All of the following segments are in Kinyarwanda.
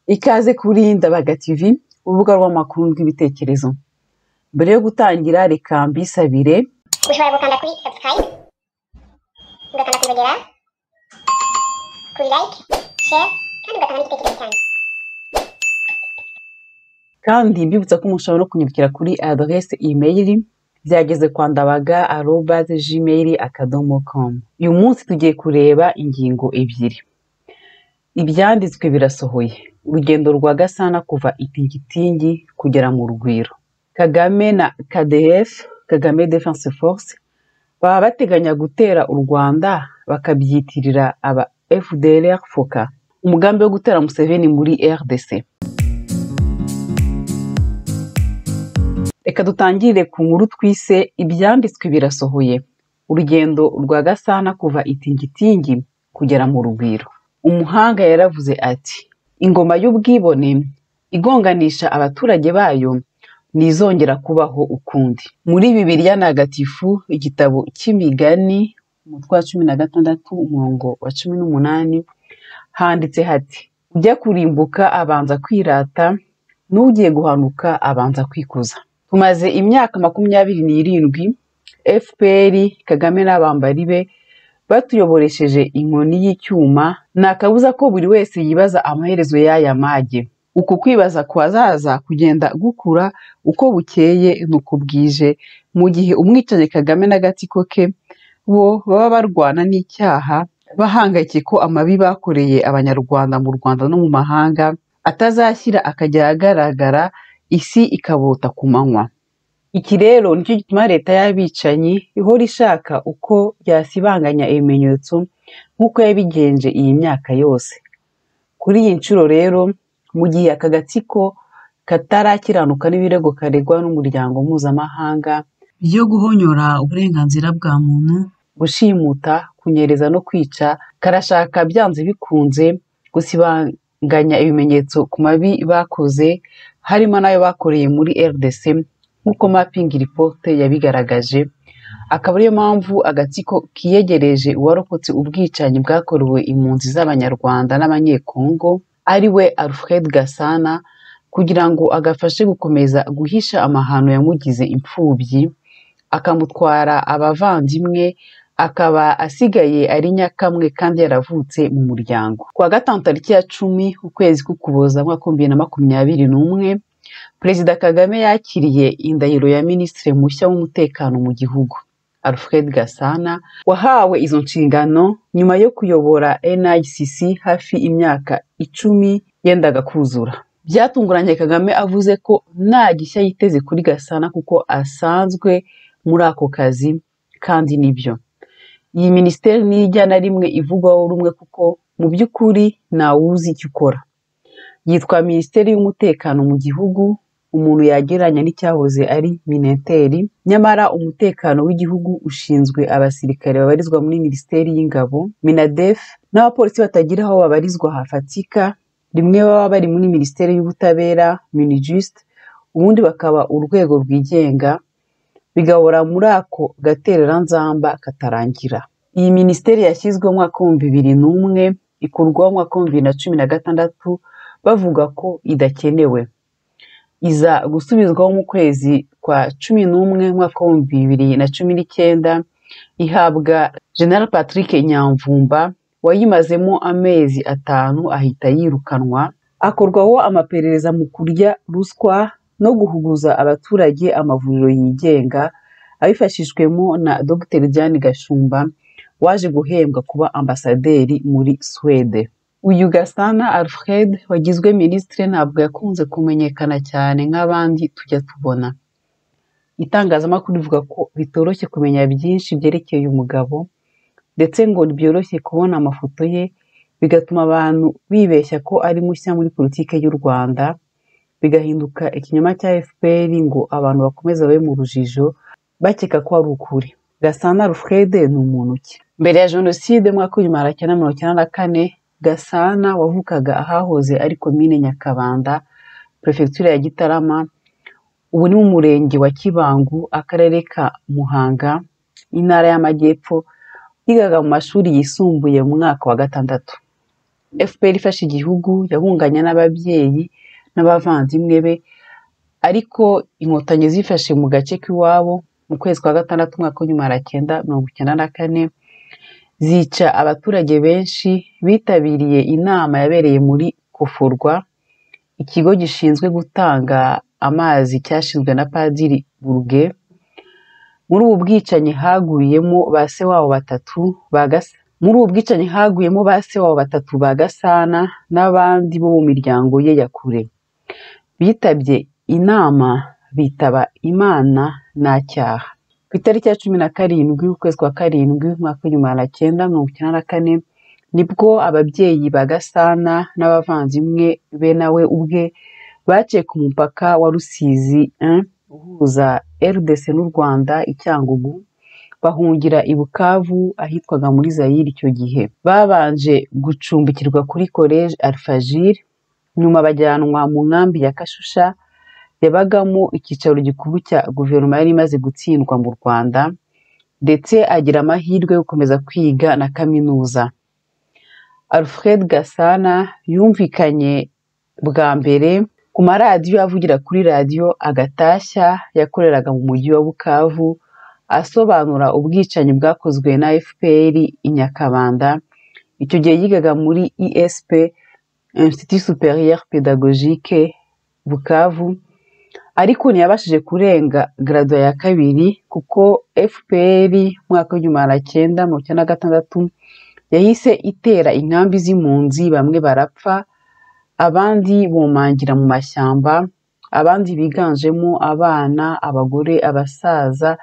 Ikaze kuri Ndabaga TV, urubuga rw'amakuru rw'ibitekerezo. Mbere yo gutangira reka mbisabire ushobora gukanda kuri subscribe, ugakanda kuyogera, kuri like, share, kandi ugatanga n'igitekerezo cyanyu. kandi mbibutsa ko mushobora no kunyandikira kuri adresse email byageze kwa ndabaga@gmail.com. Uyu munsi tugiye kureba ingingo ebyiri. Ibyanditswe birasohoye. Urugendo rwa Gasana kuva itingitingi kugera mu Rugwiro. Kagame na KDF, Kagame Defense Force, baba bateganya gutera u Rwanda bakabyitirira aba FDLR FOCA. Umugambi wo gutera Museveni muri RDC. Reka dutangire ku nkuru twise ibyanditswe birasohoye. Urugendo rwa Gasana kuva itingitingi kugera mu Rugwiro. Umuhanga yaravuze ati, ingoma y'ubwibone igonganisha abaturage bayo ntizongera kubaho ukundi. Muri Bibiliya ntagatifu, igitabo cy'imigani, umutwe wa 16 umurongo wa 18, handitse hati, ujya kurimbuka abanza kwirata, n'ugiye guhanuka abanza kwikuza. Tumaze imyaka 27 FPR Kagame n'abambari be batuyoboresheje inkoni y'icyuma. Nakabuza ko buri wese yibaza amaherezo y'aya mage. Uko kwibaza kwazaza kugenda gukura uko bukeye nuko bwije, mu gihe umwicanyi Kagame n'agatsiko ke bo baba barwana n'icyaha, bahangayike ko amabi bakoreye abanyarwanda mu Rwanda no mu mahanga atazashyira akajya ahagaragara, isi ikabota ku manywa. Iki rero nicyo gituma leta y'abicanyi ihora ishaka uko yasibanganya ibimenyetso nk'uko yabigenje iyi myaka yose. Kuri iyi nshuro rero, mu gihe aka gatsiko katarakiranuka n'ibirego karegwa n'umuryango mpuzamahanga byo guhonyora uburenganzira bwa muntu, gushimuta, kunyereza no kwica, karashaka byanze bikunze gusibanganya ibimenyetso ku mabi bakoze, harimo n'ayo bakoreye muri RDC nk'uko mapping report yabigaragaje. Akaba ariyo mpamvu agatsiko kiyegereje uwarokotse ubwicanyi bwakorewe impunzi z'abanyarwanda n'abanyekongo, ari we Alfred Gasana, kugira ngo agafashe gukomeza guhisha amahano yamugize imfubyi, akamutwara abavandimwe, akaba asigaye ari nyakamwe kandi yaravutse mu muryango. Kuwa gatanu tariki ya 10 ukwezi k'Ukuboza mwaka 2021, Perezida Kagame yakiriye indahiro ya Minisitiri mushya w'umutekano mu gihugu, Alfred Gasana, wahawe izo nshingano nyuma yo kuyobora NICC hafi imyaka 10 yendaga kuzura. Byatunguranye Kagame avuze ko nta gishya yiteze kuri Gasana kuko asanzwe muri ako kazi, kandi nibyo. Iyi minisiteri nijya na rimwe ivugwaho rumwe kuko mu by'ukuri ntawuzi icyo ukora. Yitwa Minisiteri y'Umutekano mu gihugu, umuntu yagereranya n'icyahoze ari Mineteri, nyamara umutekano w'igihugu ushinzwe abasirikare babarizwa muri Minisiteri y'Ingabo, Minadef, n'abapolisi batagira aho babarizwa hafatika, rimwe baba bari muri Minisiteri y'Ubutabera, Minijust, ubundi bakaba urwego rwigenga, bigahora muri ako gatereranzamba katarangira. Iyi minisiteri yashyizwe mu mwaka 2001, ikurwaho mu mwaka 2016, bavuga ko idakenewe. Iza gusubizwaho mu kwezi kwa 11 mwaka 2019, ihabwa General Patrick Nyamvumba wayimazemo amezi 5 ahita yirukanwa, akorwaho amaperereza mu kurya ruswa no guhuguza abaturage amavuriro yigenga, abifashishwemo na Dr Diane Gashumba waje guhembwa kuba ambasaderi muri Swede. Uyu Gasana Alfred wagizwe minisitiri ntabwo yakunze kumenyekana cyane nk'abandi tujya tubona. Itangazamakuru rivuga ko bitoroshye kumenya byinshi byerekeye uyu mugabo, ndetse ngo byoroshye kubona amafoto ye, bigatuma abantu bibeshya ko ari mushya muri politike y'u Rwanda, bigahinduka ikinyoma cya FPR ngo abantu bakomeza babe mu rujijo bakeka ko ari ukuri. Gasana Alfred ni umuntu ki? Mbere ya Jenoside mu mwaka 1994, Gasana wavukaga ahahoze ari komine Nyakabanda, prefecture ya Gitarama, ubu ni mu murenge wa Kibangu, akarere ka Muhanga, intara y'Amajyepfo, yigaga mu mashuri yisumbuye mu mwaka wa 6. FPR ifashe igihugu yahunganye n'ababyeyi n'abavandimwe be, ariko inkotanyi zifashe mu gace k'iwabo mu kwezi kwa gatandatu umwaka w'1994 zica abaturage benshi bitabiriye inama yabereye muri Kofurwa, ikigo gishinzwe gutanga amazi cyashinzwe na Padiri Burge. Muri ubu bwicanyi haguyemo ba se wabo batatu ba Gasana n'abandi bo mu miryango ye ya kure. Bitabye inama bitaba Imana nta cyaha. Ku itariki ya 17 ukwezi kwa karindwi umwaka w'1994 nibwo ababyeyi ba Gasana n'abavandimwe be nawe ubwe baciye ku mupaka wa Rusizi uhuza RDC n'u Rwanda i Cyangugu, bahungira i Bukavu ahitwaga muri Zaire. Icyo gihe babanje gucumbikirwa kuri Collège Alfagir, nyuma bajyanwa mu nkambi ya Kashusha yabagamo icyicaro gikuru cya guverinoma yari imaze gutsindwa mu Rwanda, ndetse agira amahirwe yo gukomeza kwiga na kaminuza. Alfred Gasana yumvikanye bwa mbere ku maradiyo avugira kuri radiyo Agatashya yakoreraga mu mujyi wa Bukavu, asobanura ubwicanyi bwakozwe na FPR i Nyakabanda. Icyo gihe yigaga muri ISP, Institut Supérieur Pédagogique Bukavu, ariko ntiyabashije kurenga grado ya kabiri kuko FPR mwaka w'1996 yahise itera inkambi z'impunzi, bamwe barapfa abandi bomangira mu mashyamba, abandi biganjemo abana, abagore, abasaza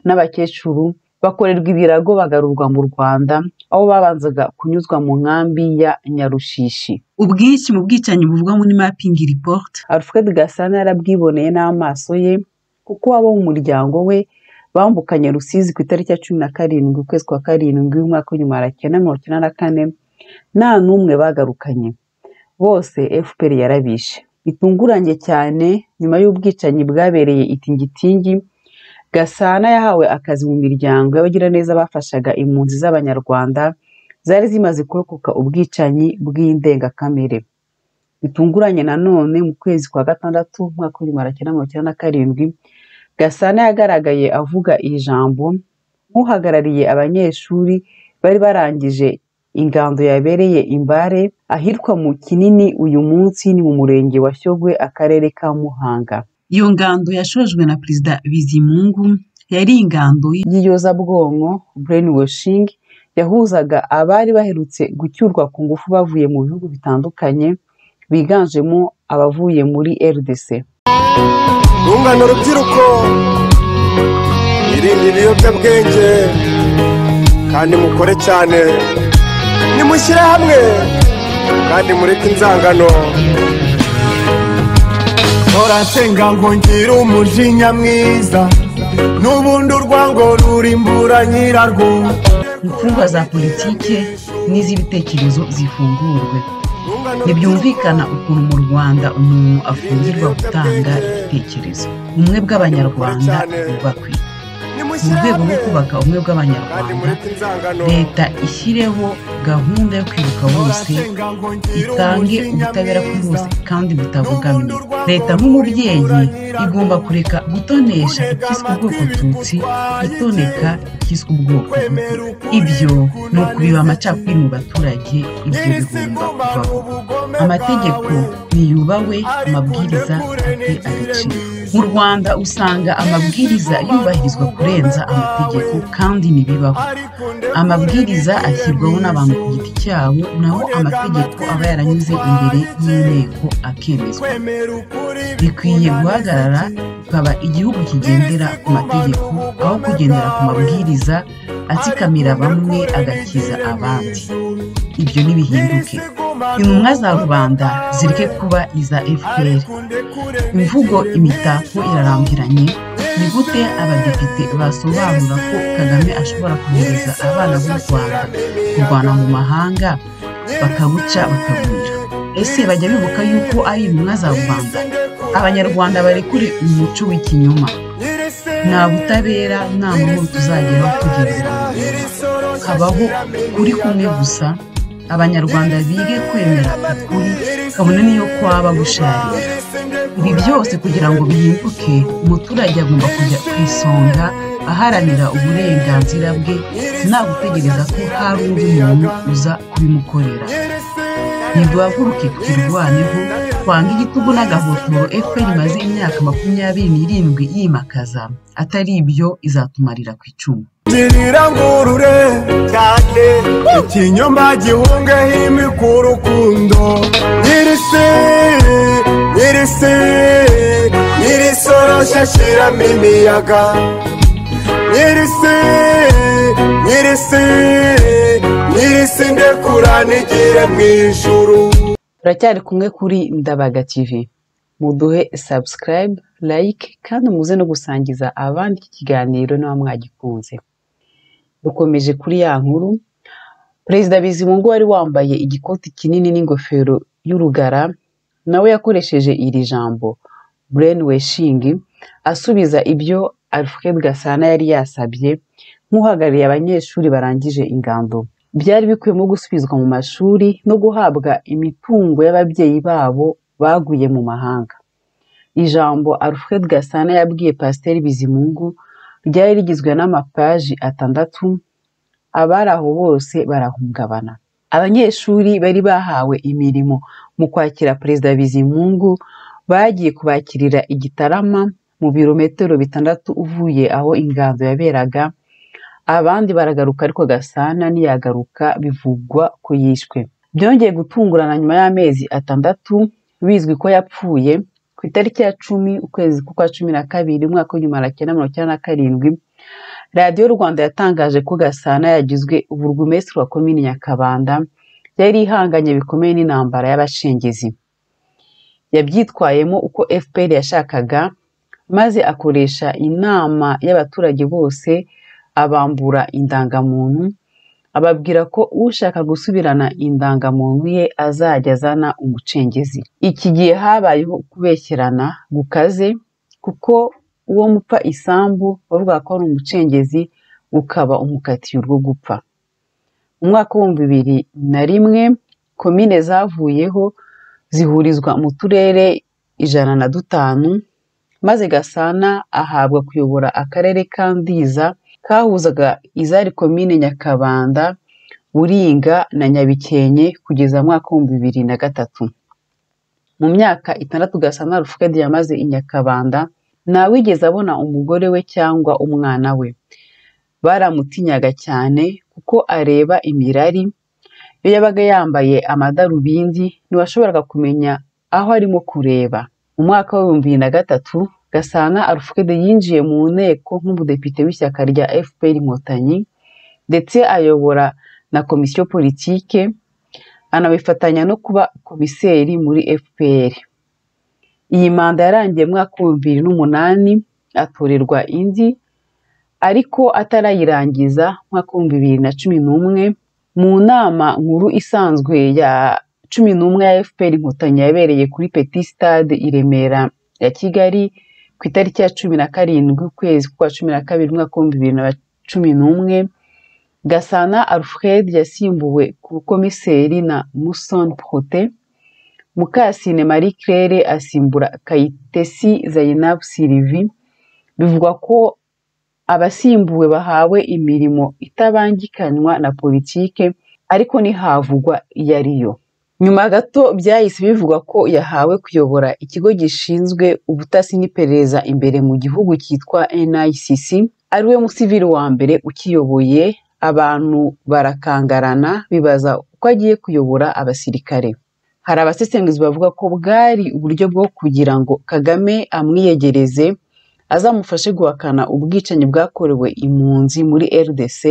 n'abakecuru bakorerwa ibirago bagarurwa mu Rwanda, aho babanzaga kunyuzwa mu nkambi ya Nyarushishi. Ubwinshi mu bwicanyi buvugwa muri mapping report Alfred Gasana yarabwiboneye n'amaso ye, kuko abo mu muryango we bambukanye Rusizi ku itariki ya 17 ukwezi kwa karindwi umwaka w'1994 nta n'umwe bagarukanye, bose FPR yarabishe. Bitunguranye cyane, nyuma y'ubwicanyi bwabereye itingitingi, Gasana yahawe akazi mu miryango y'abagiraneza bafashaga impunzi z'Abanyarwanda zari zimaze kurokoka ubwicanyi bw'indengakamere. Bitunguranye nanone, mu kwezi kwa gatandatu umwaka w'1997 Gasana yagaragaye avuga ijambo nk'uhagarariye abanyeshuri bari barangije ingando yabereye Imbare ahitwa mu Kinini, uyu munsi ni mu murenge wa Shyogwe, akarere ka Muhanga. Iyo ngando yashojwe na Perezida Bizimungu, yari ingando y'iyozabwonko brainwashing, yahuzaga abari baherutse gucyurwa ku ngufu bavuye mu bihugu bitandukanye, biganjemo abavuye muri RDC. Rungano rubyiruko, irinde ibiyobyabwenge kandi mukore cyane, nimushyire hamwe kandi mureke inzangano. Nsenga ngo ngire umujinya mwiza, n'ubundi urwango rurimbura nyirarwo. Imfungwa za politike n'iz'ibitekerezo zifungurwe. Ntibyumvikana ukuntu mu Rwanda umuntu afungirwa gutanga ibitekerezo. Ubumwe bw'Abanyarwanda bwubakwe. Mu rwego rwo kubaka ubumwe bw'Abanyarwanda, leta ishyireho gahunda yo kwibuka bose, itange ubutabera kuri bose kandi butabogamye. Leta nk'umubyeyi igomba kureka gutonesha ikiswe ubwoko Tutsi, itoneka ikiswe ubwoko Hutu. Ibyo ni ukubiba amacakubiri mu baturage, ibyo bigomba kuvaho. Amategeko niyubahwe, amabwiriza ate agaciro. Mu Rwanda usanga amabwiriza yubahirizwa kurenza amategeko, kandi ntibibaho. Amabwiriza ashyirwaho n'abantu ku giti cyabo, naho amategeko aba yaranyuze imbere y'inteko akemezwa. Bikwiye guhagarara, ukaba igihugu kigendera ku mategeko aho kugendera ku mabwiriza atsikamira bamwe agakiza abandi. Ibyo nibihinduke. Intumwa za rubanda zireke kuba iza FPR. Imvugo imitako irarambiranye. Ni gute abadepite basobanura ko Kagame ashobora kohereza abana b'u Rwanda kurwana mu mahanga bakabuca bakagwira? Ese bajya bibuka yuko ari intumwa za rubanda? Abanyarwanda barekure umuco w'ikinyoma. Nta butabera, nta mahoro tuzageraho kugeza habaho kuri kumwe gusa, abanyarwanda bige kwemera ukuri kabone niyo kwaba gusharira. Ibi byose kugira ngo bihinduke, umuturage agomba kujya ku isonga aharanira uburenganzira bwe nta gutegereza ko hari undi muntu uza kubimukorera. Niduhaguruke twirwaneho, twange igitugu n'agahotoro FPR imaze imyaka 27 yimakaza, atari ibyo izatumarira ku icumu. girira ngurure cyane ikinyoma gihungeho imikurukundo nyirisorosha shiramo imiyaga nyirisi ndekura nigire mu ijuru. Turacyari kumwe kuri Ndabaga TV. Muduhe subscribe, like kandi muze no gusangiza abandi iki kiganiro niba mwagikunze. Dukomeje kuri ya nkuru. Perezida Bizimungu wari wambaye igikoti kinini n'ingofero y'urugara nawe yakoresheje iri jambo brainwashing asubiza ibyo Alfred Gasana yari yasabye nk'uhagarariye abanyeshuri barangije ingando. Byari bikwiye gusubizwa mu mashuri no guhabwa imitungo y'ababyeyi babo baguye mu mahanga. Ijambo Alfred Gasana yabwiye Pasiteri Bizimungu ryari rigizwe n'amapaji 6. Abari aho bose barahungabana. Abanyeshuri bari bahawe imirimo mu kwakira Perezida Bizimungu bagiye kubakirira Igitarama mu birometero 6 uvuye aho ingando yaberaga. Abandi baragaruka ariko Gasana ntiyagaruka, bivugwa ko yishwe. Byongeye gutungurana nyuma y'amezi 6 bizwi ko yapfuye ku itariki ya 10 ukwezi kwa 12 umwaka wa 1997. Radio Rwanda yatangaje ko Gasana yagizwe uburugumesitiri wa komini Nyakabanda yari ihanganye bikomeye n'intambara y'abashengezi. Yabyitwayemo uko FPR yashakaga, maze akoresha inama y'abaturage bose abambura indangamuntu, ababwira ko ushaka gusubirana indangamuntu ye azajya azana umucengezi. Iki gihe habayeho kubeshyerana gukaze kuko uwo mupfa isambu bavuga ko ari umucengezi ukaba umukatiye urwo gupfa. Mu mwaka wa 2001 komine zavuyeho zihurizwa mu turere 105, maze Gasana ahabwa kuyobora akarere ka Ndiza kahuzaga izari komine Nyakabanda, Buringa na Nyabikenke kugeza mu mwaka wa 2003. Mu myaka 6 Gasana Alfred yamaze i Nyakabanda ntawigeze abona umugore we cyangwa umwana we. Baramutinyaga cyane kuko areba imirari. Iyo yabaga yambaye amadarubindi ntiwashoboraga kumenya aho arimo kureba. Mu mwaka wa 2003 Gasana Alfred yinjiye mu nteko nk'umudepite w'ishyaka rya FPR Inkotanyi ndetse ayobora na komisiyo politike, anabifatanya no kuba komiseri muri FPR. Iyi manda yarangiye mu mwaka wa 2008 atorerwa indi, ariko atarayirangiza mu mwaka wa 2011 mu nama nkuru isanzwe ya 11 ya FPR Inkotanyi yabereye kuri Petit Stade i Remera ya Kigali ku itariki ya 17 ukwezi kwa 12 mwaka wa 2011. Gasana Alfred yasimbuwe ku komiseri na Musoni Protais. Mukasine Marie Claire asimbura Kayitesi Zainab Sylvie. Bivugwa ko abasimbuwe bahawe imirimo itabangikanywa na politike, ariko ntihavugwa yariyo. Nyuma gato byahise bivugwa ko yahawe kuyobora ikigo gishinzwe ubutasi n'iperereza imbere mu gihugu cyitwa NICC, ariwe musivili wa mbere ukiyoboye. Abantu barakangarana bibaza uko agiye kuyobora abasirikare. Hari abasesenguzi bavuga ko bwari uburyo bwo kugira ngo Kagame amwiyegereze, azamufashe guhakana ubwicanyi bwakorewe impunzi muri RDC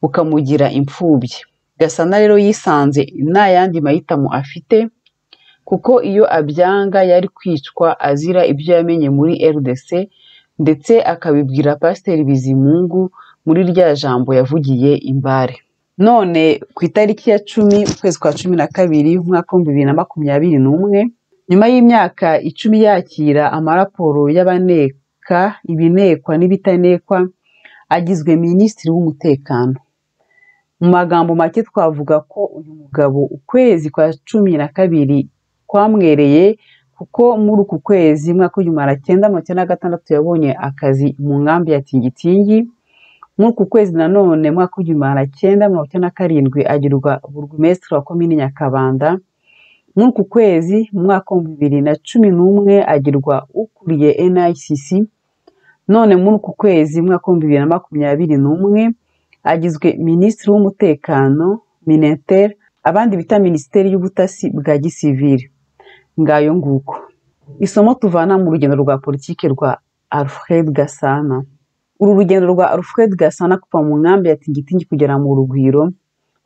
bukamugira imfubyi. Gasana rero yisanze nta yandi mahitamo afite, kuko iyo abyanga yari kwicwa azira ibyo yamenye muri RDC, ndetse akabibwira Pasiteri Bizimungu muri rya jambo yavugiye imbare. None ku itariki ya 10 ukwezi kwa 12 umwaka wa 2021, nyuma y'imyaka 10 yakira amaraporo y'abaneka, ibinekwa n'ibitanekwa, agizwe minisitiri w'umutekano. Mu magambo make twavuga ko uyu mugabo ukwezi kwa 12 kwamwereye kuko muri uku kwezi mwaka w'1996 yabonye akazi mu nkambi ya Tingitingi. Muri uku kwezi nanone mwaka w'1997 agirwa burugumesitiri wa komini Nyakabanda. Muri uku kwezi mu mwaka wa 2011 agirwa ukuriye NICC. None muri uku kwezi mu mwaka wa 2021 agizwe minisitiri w'umutekano Minenter, abandi bita minisiteri y'ubutasi bwa gisivili. Ngayo nguko isomo tuvana mu rugendo rwa politike rwa Alfred Gasana. Uru rugendo rwa Alfred Gasana kuva mu nkambi ya Tingitingi kugera mu Rugwiro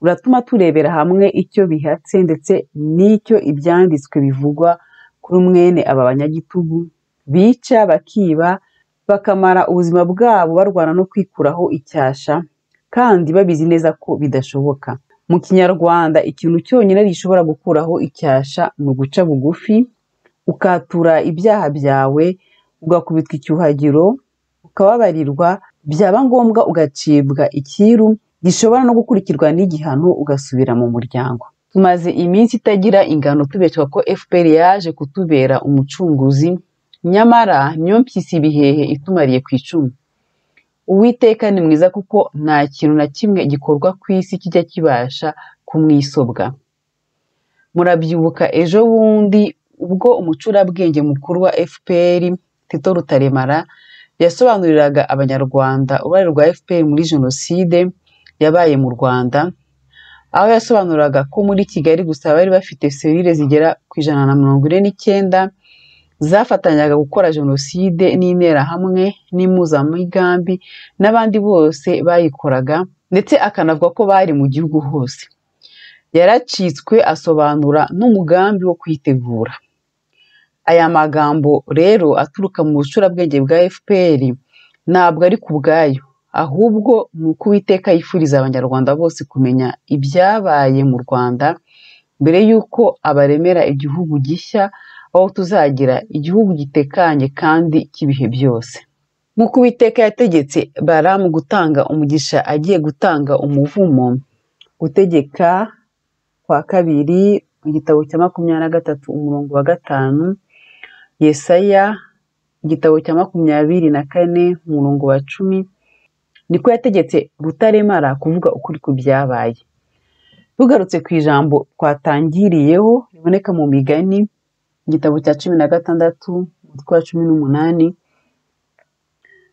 ruratuma turebera hamwe icyo bihatse ndetse n'icyo ibyanditswe bivugwa kuri mwene aba banyagitugu bica bakiba bakamara ubuzima bwabo barwana no kwikuraho icyasha kandi babizi neza ko bidashoboka. Mu Kinyarwanda ikintu cyonyine gishobora gukuraho icyasha ni uguca bugufi, ukatura ibyaha byawe, ugakubitwa icyuhagiro, ukababarirwa, byaba ngombwa ugacibwa ikiru gishobora no gukurikirwa n'igihano ugasubira mu muryango. Tumaze iminsi itagira ingano tubeshwa ko FPR yaje kutubera umucunguzi, nyamara niyo mpyisi ibihehe itumariye ku icumu. Uwiteka ni mwiza kuko nta kintu na kimwe gikorwa ku isi kijya kibasha kumwisobwa. Murabyibuka ejo bundi ubwo umucurabwenge mukuru wa FPR Tito Rutaremara yasobanuriraga abanyarwanda uruhare rwa FPR muri jenoside yabaye mu Rwanda, aho yasobanuraga ko muri Kigali gusa bari bafite serire zigera ku 149 zafatanyaga gukora jenoside n'interahamwe n'impuzamigambi n'abandi bose bayikoraga, ndetse akanavuga ko bari mu gihugu hose. Yaracitswe asobanura n'umugambi wo kwitegura. Aya magambo rero aturuka mu bucurabwenge bwa FPR ntabwo ari ku bwayo, ahubwo ni uko Uwiteka yifuriza abanyarwanda bose kumenya ibyabaye mu Rwanda mbere y'uko abaremera igihugu gishya, aho tuzagira igihugu gitekanye kandi cy'ibihe byose. Nk'uko Uwiteka yategetse Balamu gutanga umugisha agiye gutanga umuvumo, Gutegeka kwa 2 igitabo cya 23:5, Yesaya igitabo cya 24:10, niko yategetse Rutaremara kuvuga ukuri ku byabaye. Tugarutse ku ijambo twatangiriyeho riboneka mu Migani igitabo cya 16 umutwe wa 18,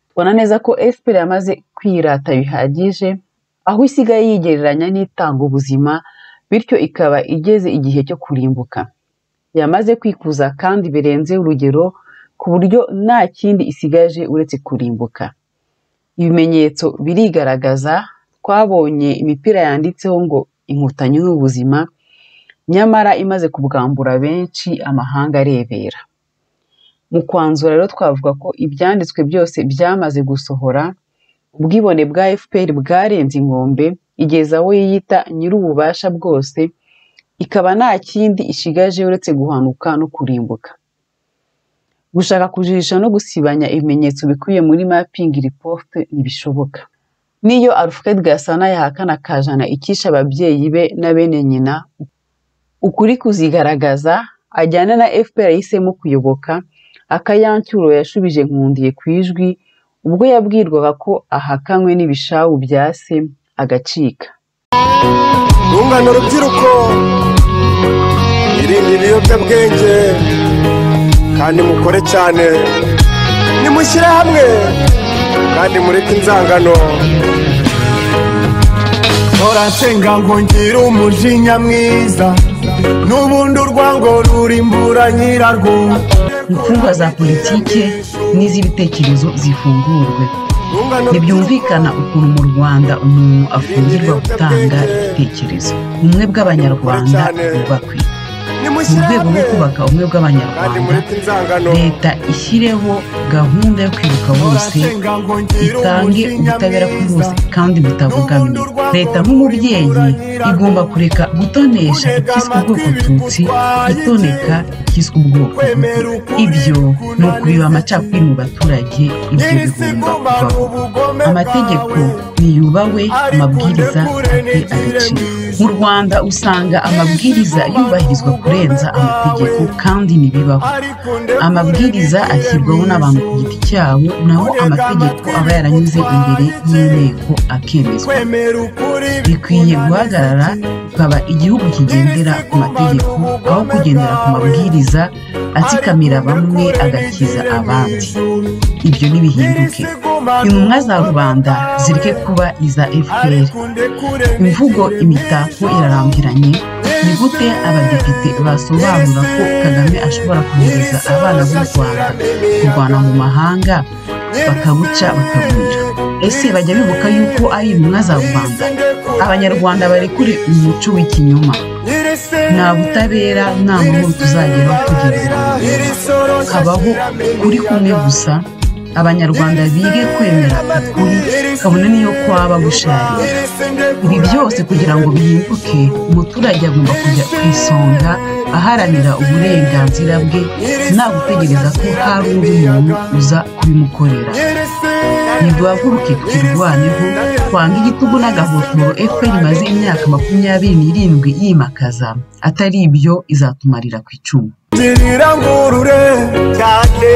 tubona neza ko FPR yamaze kwirata bihagije, aho isigaye yigereranya n'itanga ubuzima, bityo ikaba igeze igihe cyo kurimbuka. Yamaze kwikuza kandi birenze urugero ku buryo nta kindi isigaje uretse kurimbuka. Ibimenyetso birigaragaza, twabonye imipira yanditseho ngo inkotanyi n'ubuzima, nyamara imaze kubwambura benshi amahanga arebera. Mu kwanzura rero twavuga ko ibyanditswe byose byamaze gusohora, ubwibone bwa FPR bwarenze inkombe, igeza aho yiyita nyir'ububasha bwose, ikaba nta kindi ishigaje uretse guhanuka no kurimbuka. Gushaka kujijisha no gusibanya ibimenyetso bikubiye muri mapping report ntibishoboka. Niyo Alfred Gasana yahakana kajana ikisha ababyeyi be na bene nyina, ukuri kuzigaragaza ajyana na FPR yisemo kuyoboka, akayancyuro yashubije Nkundiye kwijwi ubwo yabwirwaga ko ahakanywe n'ibishawu bya se agacika. Rungano rubyiruko, irinde ibiyobyabwenge kandi mukore cyane, nimushyire hamwe kandi mureke inzangano. Hora nsenga ngo ngire umujinya mwiza, n'ubundi urwango rurimbura nyirarwo. Imfungwa za politike n'iz'ibitekerezo zifungurwe. Ntibyumvikana ukuntu mu Rwanda umuntu afungirwa gutanga ibitekerezo. Ubumwe bw'Abanyarwanda bwubakwe. Mu rwego rwo kubaka ubumwe bw'Abanyarwanda, leta ishyireho gahunda yo kwibuka bose, itange ubutabera kuri bose kandi butabogamye. Leta nk'umubyeyi igomba kureka gutonesha ikiswe ubwoko Tutsi, itoneka ikiswe ubwoko Hutu. Ibyo ni ukubiba amacakubiri mu baturage, ibyo bigomba kubaho. Amategeko niyubawe amabwiriza ate agaciro. Mu Rwanda usanga amabwiriza yubahirizwa kurenza amategeko kandi ntibibaho. Amabwiriza ashyirwaho n'abantu ku giti cyabo, naho amategeko aba yaranyuze imbere y'inteko akemezwa. Bikwiye guhagarara bikaba igihugu kigendera ku mategeko aho kugendera ku mabwiriza atsikamira bamwe agakiza abandi. Ibyo nibihinduke. Intumwa za rubanda zireke kuba iza FPR. Imvugo imitako irarambiranye. Ni gute abadepite basobanura ko Kagame ashobora kohereza abana b'u Rwanda kurwana mu mahanga bakabuca bakagwira? Ese bajya bibuka yuko ari intumwa za rubanda? Abanyarwanda barekure umuco w'ikinyoma. Nta butabera, nta mahoro tuzageraho tugendera mu binyoma. Habaho kuri kumwe gusa. Abanyarwanda bige kwemera ukuri kabone niyo kwaba gusharira. Ibi byose kugira ngo bihinduke, umuturage agomba kujya ku isonga aharanira uburenganzira bwe, nta gutegereza ko hari undi muntu uza kubimukorera. Niduhaguruke twirwaneho, twange igitugu n'agahotoro FPR imaze imyaka 27 yimakaza. Atari ibyo izatumarira ku icumu. Ngurure cyane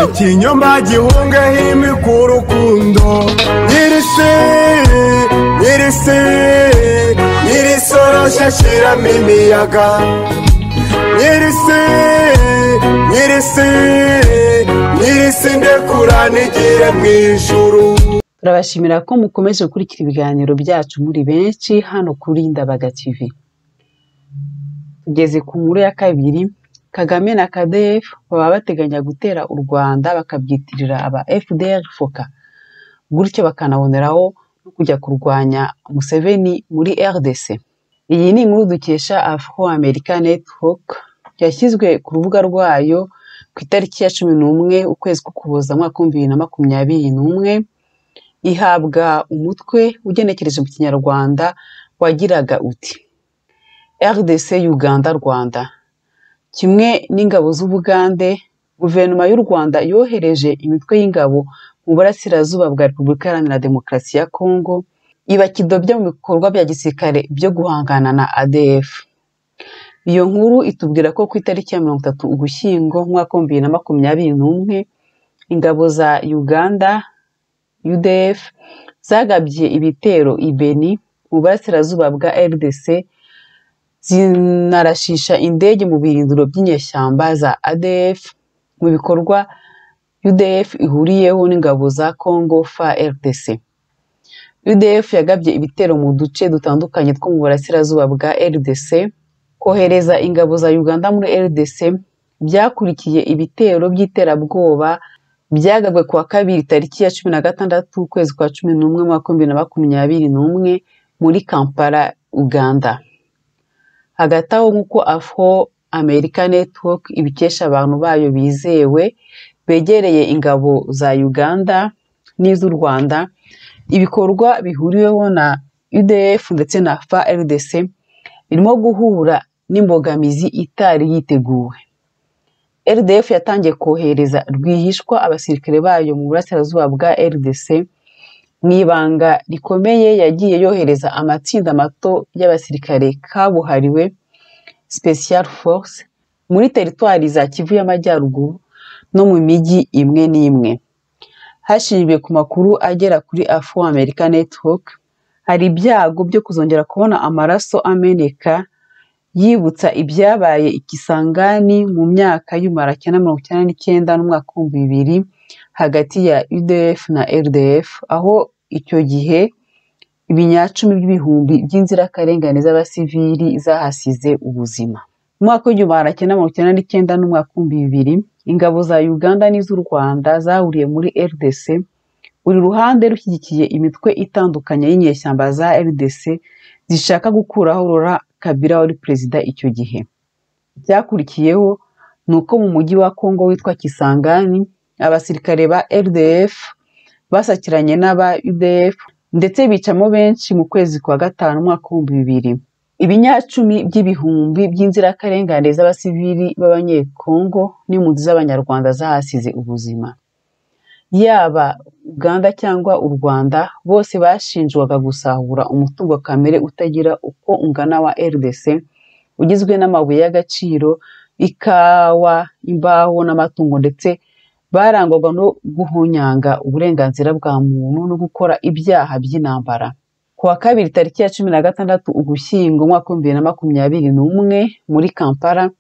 ikinyoma gihungeho imikurukundo. Nyirisoro shashiramo imiyaga. Nyirisi ndekura nigire mu ijuru. Turabashimira ko mukomeje gukurikira ibiganiro byacu muri benshi hano kuri Ndabaga TV. Tugeze ku nkuru ya kabiri. Kagame na KDF baba bateganya gutera u Rwanda bakabyitirira aba FDR foka, gutyo bakanaboneraho no kujya kurwanya Museveni muri RDC. Iyi ni inkuru dukesha Afro-American Network yashyizwe ku rubuga rwayo ku itariki ya 11 ukwezi k'Ukuboza 2021. Ihabwa umutwe ugenekereje mu Kinyarwanda wagiraga uti: RDC Uganda Rwanda. Kimwe n'ingabo z'Ubugande, guverinoma y'u Rwanda yohereje imitwe y'ingabo mu burasirazuba bwa Repubulika Iharanira Demokarasi ya Kongo, iba kidobya mu bikorwa bya gisirikare byo guhangana na ADF. Iyo nkuru itubwira ko ku itariki ya 30 Ugushyingo 2021 ingabo za Uganda UDF zagabye ibitero i Beni mu burasirazuba bwa RDC, zinarashisha indege mu birindiro by'inyeshyamba za ADF mu bikorwa UDF ihuriyeho n'ingabo za Congo FARDC. UDF yagabye ibitero mu duce dutandukanye two mu burasirazuba bwa RDC. Kohereza ingabo za Uganda muri RDC byakurikiye ibitero by'iterabwoba byagabwe kuwa kabiri tariki ya 16 ukwezi kwa 11 2021 muri Kampala, Uganda. Hagati aho nk'uko Afro-American Network ibikesha abantu bayo bizewe begereye ingabo za Uganda n'iz'u Rwanda, ibikorwa bihuriweho na UDF ndetse na FARDC birimo guhura n'imbogamizi itari yiteguwe. RDF yatangiye kohereza rwihishwa abasirikare bayo mu burasirazuba bwa RDC. Mu ibanga rikomeye yagiye yohereza amatsinda mato y'abasirikare kabuhariwe Special Force muri teritwari za Kivu y'Amajyaruguru no mu mijyi imwe n'imwe. Hashingiwe ku makuru agera kuri Afro-American Network, hari ibyago byo kuzongera kubona amaraso ameneka yibutsa ibyabaye ikisangani mu myaka y'1999 n'umwaka wa 2000 hagati ya UDF na RDF, aho icyo gihe ibinyacumi by'ibihumbi by'inzirakarengane z'abasivili zahasize ubuzima. Mu mwaka w'1999 n'umwaka wa 2000 ingabo za Uganda n'iz'u Rwanda zahuriye muri RDC, buri ruhande rushyigikiye imitwe itandukanye y'inyeshyamba za RDC zishaka gukuraho Laurent Kabila wari perezida icyo gihe. Byakurikiyeho nuko mu mujyi wa Kongo witwa Kisangani abasirikare ba RDF basakiranye n'aba UDF ndetse bicamo benshi mu kwezi kwa gatanu umwaka wa 2000. Ibinyacumi by'ibihumbi by'inzirakarengane z'abasivili b'abanyekongo n'impunzi z'abanyarwanda zahasize ubuzima. yaba Uganda cyangwa u Rwanda bose bashinjwaga gusahura umutungo kamere utagira uko ungana wa RDC ugizwe n'amabuye y'agaciro, ikawa, imbaho n'amatungo, ndetse barangwaga no guhunyanga uburenganzira bwa muntu no gukora ibyaha by'intambara. Ku wa kabiri tariki ya 16 Ugushyingo umwaka wa 2021 muri Kampala,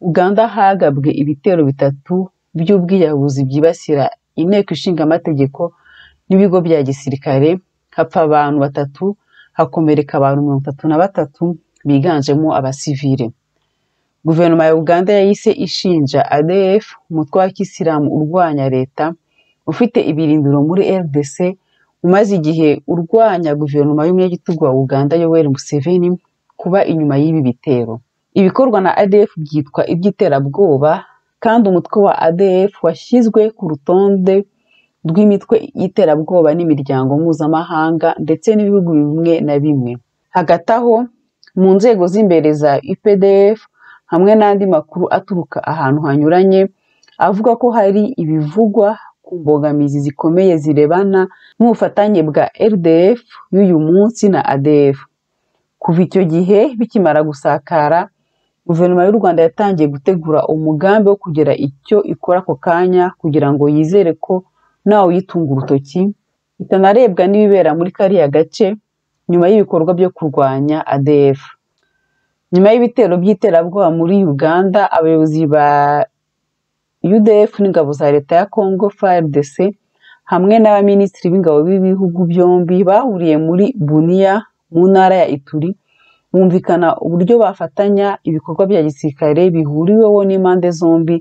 Uganda hagabwe ibitero bitatu by'ubwiyahuzi byibasira inteko ishinga amategeko n'ibigo bya gisirikare, hapfa abantu 3, hakomereka abantu 33 biganjemo abasivile. Guverinoma ya Uganda yahise ishinja ADF, umutwe wa kisilamu urwanya leta ufite ibirindiro muri RDC, umaze igihe urwanya guverinoma y'umunyagitugu wa Uganda Yoweri Museveni, kuba inyuma y'ibi bitero. Ibikorwa na ADF byitwa iby'iterabwoba, kandi umutwe wa ADF washyizwe ku rutonde rw'imitwe y'iterabwoba n'imiryango mpuzamahanga ndetse n'ibihugu bimwe na bimwe. Hagati aho, mu nzego z'imbere za UPDF hamwe n'andi makuru aturuka ahantu hanyuranye avuga ko hari ibivugwa ku mbogamizi zikomeye zirebana n'ubufatanye bwa RDF y'uyu munsi na ADF. Kuva icyo gihe bikimara gusakara, guverinoma y'u Rwanda yatangiye gutegura umugambi wo kugira icyo ikora ako kanya kugira ngo yizere ko ntawe uyitunga urutoki, itanarebwa n'ibibera muri kariya gace nyuma y'ibikorwa byo kurwanya ADF. Nyuma y'ibitero by'iterabwoba muri Uganda, abayobozi ba UDF n'ingabo za leta ya Congo FARDC hamwe n'abaminisitiri b'ingabo b'ibihugu byombi bahuriye muri Bunia mu ntara ya Ituri, bumvikana uburyo bafatanya ibikorwa bya gisirikare bihuriweho n'impande zombi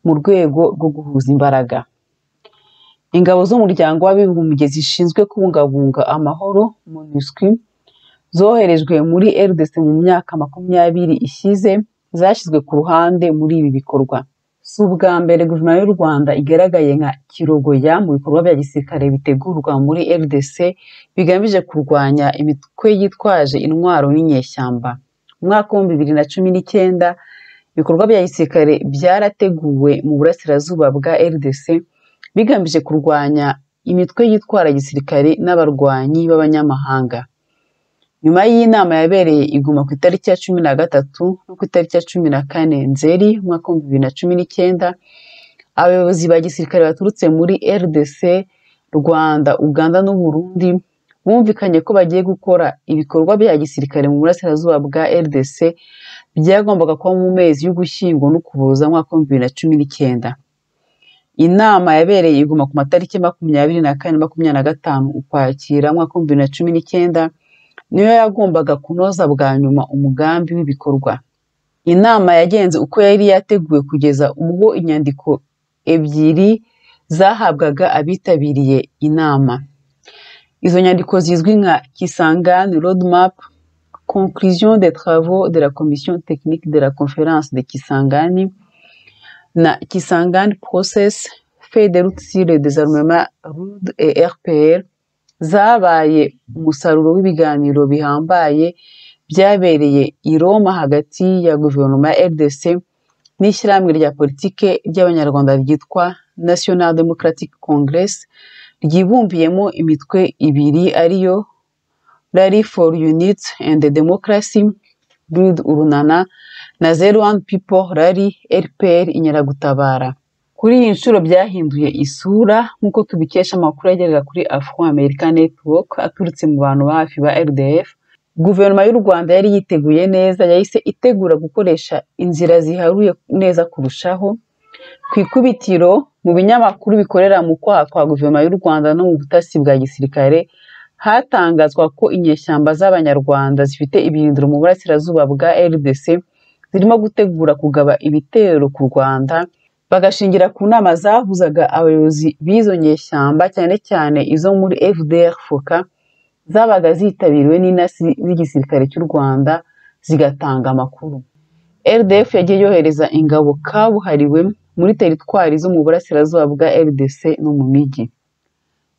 mu rwego rwo guhuza imbaraga. Ingabo z'umuryango w'abibumbye zishinzwe kubungabunga amahoro MONUSCO zoherejwe muri RDC mu myaka 20 ishize zashyizwe ku ruhande muri ibi bikorwa. Si ubwa mbere guverinoma y'u Rwanda igaragaye nka kirogoya mu bikorwa bya gisirikare bitegurwa muri RDC bigamije kurwanya imitwe yitwaje intwaro n'inyeshyamba. Mu mwaka wa 2019 ibikorwa bya gisirikare byarateguwe mu burasirazuba bwa RDC bigamije kurwanya imitwe yitwara gisirikare n'abarwanyi b'abanyamahanga. Nyuma y'inama yabereye i Goma ku itariki ya 13 no ku itariki ya 14 Nzeri umwaka wa 2019, abayobozi ba gisirikare baturutse muri RDC, Rwanda, Uganda n'u Burundi bumvikanye ko bagiye gukora ibikorwa bya gisirikare mu burasirazuba bwa RDC byagombaga kuba mu mezi y'Ugushyingo n'Ukuboza umwaka wa 2019. Inama yabereye i Goma ku matariki 24-25 Ukwakira umwaka wa 2019 niyo yagombaga kunoza bwa nyuma umugambi w'ibikorwa. Inama yagenze uko yari yateguwe kugeza ubwo inyandiko ebyiri zahabwaga abitabiriye inama. Izo nyandiko zizwi nka Kisangani Roadmap, Conclusion des travaux de la Commission technique de la conférence de Kisangani na Kisangani Process, fait de route sur le désarmement RUD et RPR, zabaye umusaruro w'ibiganiro bihambaye byabereye i Roma hagati ya guverinoma ya RDC n'ishyirahamwe rya politike ry'abanyarwanda ryitwa National Democratic Congress, ryibumbiyemo imitwe ibiri ariyo Rally for Unity and Democracy, RUD Urunana, na Zero One People Rally RPR Inkeragutabara. Kuri iyi nshuro byahinduye isura nk'uko tubikesha amakuru agera kuri Afro American Network aturutse mu bantu hafi ba RDF. Guverinoma y'u Rwanda yari yiteguye neza, yahise itegura gukoresha inzira ziharuye neza kurushaho. Ku ikubitiro mu binyamakuru bikorera mu kwaha kwa guverinoma y'u Rwanda no mu butasi bwa gisirikare hatangazwa ko inyeshyamba z'abanyarwanda zifite ibirindiro mu burasirazuba bwa RDC zirimo gutegura kugaba ibitero ku Rwanda, bagashingira ku nama zahuzaga abayobozi b'izo nyeshyamba cyane cyane izo muri FDR FOCA zabaga zitabiriwe n'intasi z'igisirikare cy'u Rwanda zigatanga amakuru. RDF yagiye yohereza ingabo kabuhariwe muri teritwari zo mu burasirazuba bwa RDC no mu mijyi.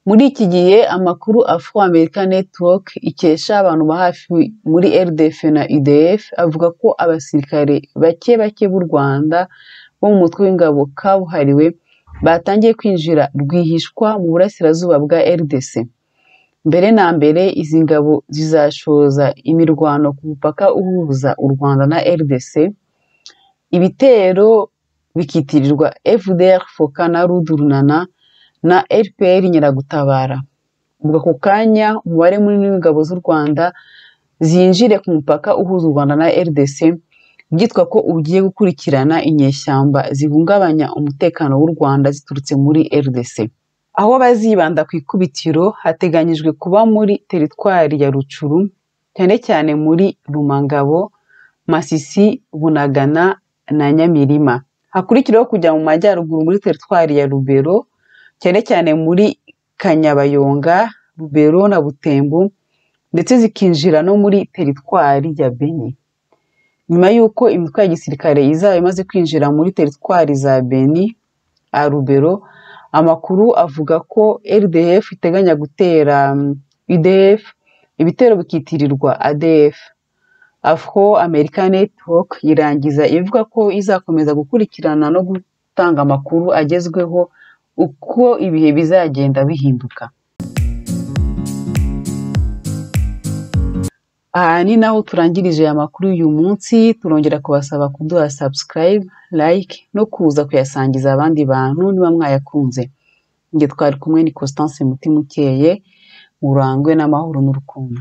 Muri iki gihe amakuru Afro American Network ikesha abantu ba hafi muri RDF na UDF avuga ko abasirikare bake b'u Rwanda bo mu mutwe w'ingabo kabuhariwe batangiye kwinjira rwihishwa mu burasirazuba bwa RDC. Mbere na mbere izi ngabo zizashoza imirwano ku mupaka uhuza u Rwanda na RDC, ibitero bikitirirwa FDR Foka na Rudurunana na RPR Nyiragutabara. Ubwo ako kanya umubare munini w'ingabo z'u Rwanda zinjire ku mupaka uhuza u Rwanda na RDC, byitwa ko ugiye gukurikirana inyeshyamba zihungabanya umutekano w'u Rwanda ziturutse muri RDC. Aho bazibanda ku ikubitiro hateganyijwe kuba muri teritwari ya Rucuru, cyane cyane muri Rumangabo, Masisi, Bunagana na Nyamirima. Hakurikiraho kujya mu majyaruguru muri teritwari ya Rubero, cyane cyane muri Kanyabayonga, Rubero na Butembo, ndetse zikinjira no muri teritwari ya Beni. Nyuma y'uko imitwe ya gisirikare izaba imaze kwinjira muri teritwari za Beni, Rubero, amakuru avuga ko RDF iteganya gutera UDF, ibitero bikitirirwa ADF. Afro American Network irangiza ivuga ko izakomeza gukurikirana no gutanga amakuru agezweho uko ibihe bizagenda bihinduka. Aha ni naho turangirije aya makuru y'uyu munsi. Turongera kubasaba kuduha subscribe, like no kuza kuyasangiza abandi bantu niba mwayakunze. Nge twari kumwe ni Constance Mutimukeye, murangwe n'amahoro n'urukundo.